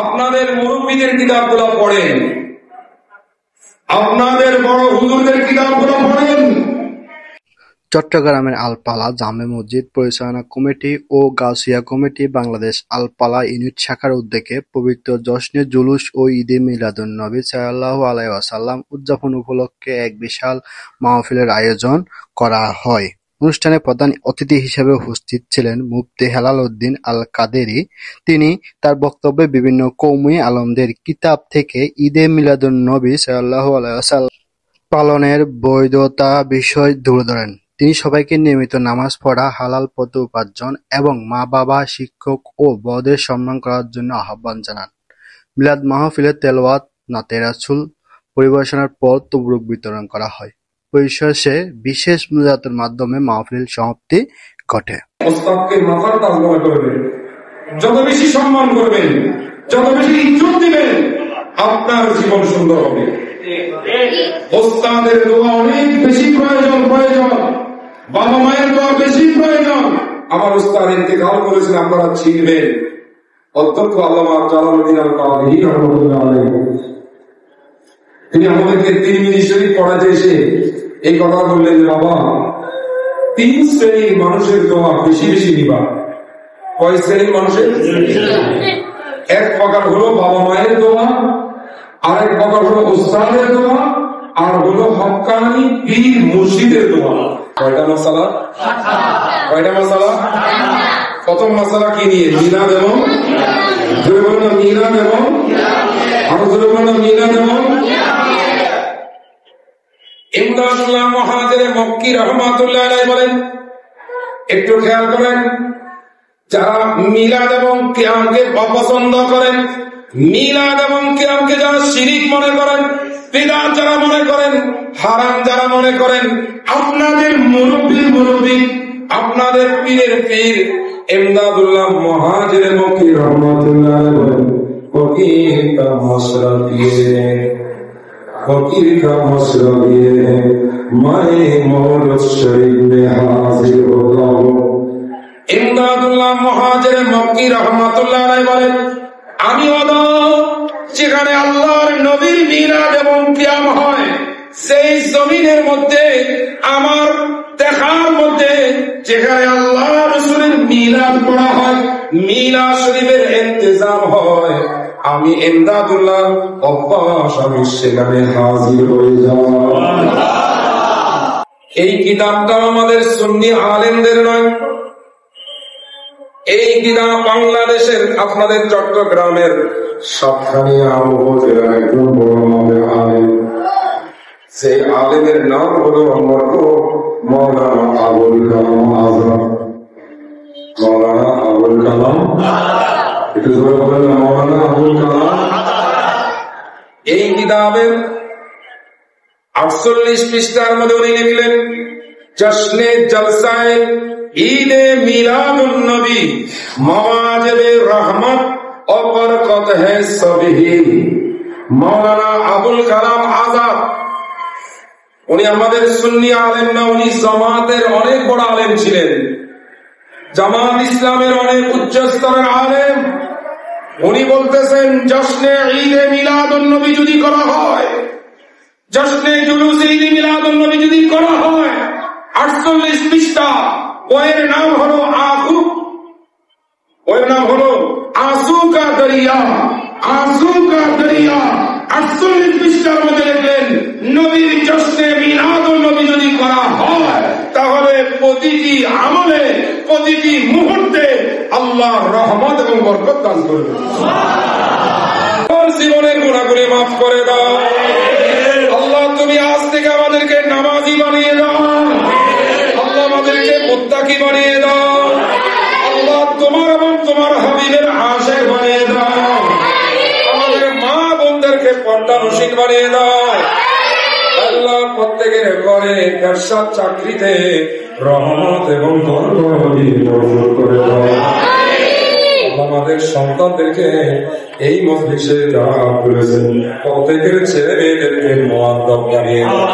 আপনাদের মুরব্বীদের কিতাবগুলো পড়েন, আপনাদের বড় হুজুরদের কিতাবগুলো পড়েন। চট্টগ্রামের আলপালা জামে মসজিদ পরিচালনা কমিটি ও গাউসিয়া কমিটি বাংলাদেশ আলপালা ইউনিট শাখার উদ্যোগে পবিত্র জশ্নে জুলুস ও ঈদে মিলাদুন্নবী সাল্লাল্লাহু আলাইহি ওয়াসাল্লাম উদযাপন উপলক্ষে এক বিশাল মাহফিলের আয়োজন করা হয়। অনুষ্ঠানে প্রধান অতিথি হিসেবে উপস্থিত ছিলেন মুফতি হেলাল উদ্দিন আল কাদেরী। তিনি তার বক্তব্যে বিভিন্ন কওমি আলেমদের কিতাব থেকে ঈদে মিলাদুন্নবী সাল্লাল্লাহু আলাইহি ওয়াসাল্লাম পালনের বৈধতা বিষয় তুলে ধরেন। তিনি সবাইকে নিয়মিত নামাজ পড়া, হালাল পথে উপার্জন এবং মা-বাবা, শিক্ষক ও বড়দের সম্মান করার জন্য আহ্বান জানান। মিলাদ মাহফিলে তেলাওয়াত, নাতে রাসূল পরিবেশনার পর তবরুক বিতরণ করা হয়। পরিশেষে বিশেষ মোনাজাতের মাধ্যমে মাহফিল সমাপ্তি ঘটে। ওস্তাদকে মাথার তাজ মনে করবেন, যত বেশি সম্মান করবেন, যত বেশি ইজ্জত দিবেন, আপনার জীবন সুন্দর হবে। ওস্তাদের দোয়া অনেক বেশি প্রয়োজন, বাবা মায়ের দোয়া বেশি প্রয়োজন। আমার ওস্তাদ ইন্তেকাল করেছেন, আপনারা চিনবেন, অধ্যক্ষ আল্লামা জালালউদ্দিন আল কাদেরী রাহমাতুল্লাহ আলাইহি। তিনি আমাদেরকে তিরমিজি শরীফ পড়াতে এসে এই কথা বললেন যে বাবা, 3 শ্রেণীর মানুষের দোয়া বেশি বেশি নিবা। কয় শ্রেণীর মানুষের? এক প্রকার হলো বাবা মায়ের দোয়া, আরেক প্রকার হলো ওস্তাদের দোয়া, আর হলো হক্কানি পীর মুর্শিদের দোয়া। কয়টা মাসালা? প্রথম মাসালা কি নিয়ে? মিলাদ এবং মিলাদ এবং আরো মিলাদ এবং ইমদাদুল্লাহ মুহাজির মক্কি রাহমাতুল্লাহ আলাইহি বলেন, একটু খেয়াল করেন, যারা মিলাদ এবং কিয়ামকে অপছন্দ করেন, মিলাদ এবং কিয়ামকে যারা শিরিক মনে করেন, বিদআত যারা মনে করেন, হারাম যারা মনে করেন, আপনাদের মুরব্বি, আপনাদের পীরের পীর ইমদাদুল্লাহ মুহাজির মক্কি রাহমাতুল্লাহ আলাইহি বলেন, ফকির কা মশরা পিয়ে फकीर का मसला ये है मैं मौलद शरीफ में हाजिर होता हूँ। ইমদাদুল্লাহ মুহাজির মক্কি রাহমাতুল্লাহ আলাইহি বলেন, আমি যেখানে আল্লাহর নবীর মিলাদ এবং কিয়াম হয়, সেই জমিনের মধ্যে আমার দেখার মধ্যে যেখানে আল্লাহ রাসূলের মিলাদ পড়া হয়, মিলাদ শরীফের ইন্তজাম হয়, আমি ইমদাদুল্লাহ অভ্যাস আমি সেখানে হাজির হয়ে যাই। এই কিতাবটা আমাদের সুন্নি আলেমদের নয়, এই কিতাব বাংলাদেশের আপনাদের চট্টগ্রামের সবখানিয়া উপজেলার একজন বড় মাপের আলেম, সেই আলেমের নাম হলো মৌলানা আবুল কালাম আজাদ। মৌলানা আবুল কালাম, একটু জোরে বলেন না, মৌলানা আবুল কালাম। এই কিতাবের 48 পৃষ্ঠার মধ্যে উনি লিখলেন, জশ্নে জলসায়ে ঈদে মিলাদুন নবী মাওয়াজিবে রহমত ও বরকত है সবিহি। মৌলানা আবুল কালাম আজাদ উনি আমাদের সুন্নি আলেম না, উনি জামাতের অনেক বড় আলেম ছিলেন, জামাত ইসলামের অনেক উচ্চ স্তরের আলেম। উনি বলতেছেন, জশ্নে ঈদে মিলাদুন নবী যদি করা হয়, জশ্নে জুলুস ঈদে মিলাদুন নবী যদি করা হয়, 48 পৃষ্ঠা, ওর নাম হলো आंसू का दरिया। 48 পৃষ্ঠার মধ্যে লিখলেন, নবীর জশ্নে মিলাদুন নবী যদি করা হয়, তাহলে প্রতিটি আমলে, প্রতিটি মুহূর্তে আল্লাহর রহমত এবং বরকত দান করবে। জীবনের গুনাহগুলি মাফ করে দাও আল্লাহ, তুমি আজ থেকে আমাদেরকে নামাজি বানিয়ে দাও আল্লাহ, আমাদেরকে মুত্তাকি বানিয়ে দাও আল্লাহ, তোমার এবং তোমার হাবিবের আশিক বানিয়ে দাও, আমাদের মা বোনদেরকে পর্দানশীল বানিয়ে দাও আল্লাহ, প্রত্যেকের ঘরে ব্যবসা চাকরিতে রহমত এবং বরকত করে দাও। আমাদের সন্তানদেরকে এই মজলিসে যারা করেছেন প্রত্যেকের ছেলে মেয়েদেরকে মুআদ্দাব বানিয়ে দাও।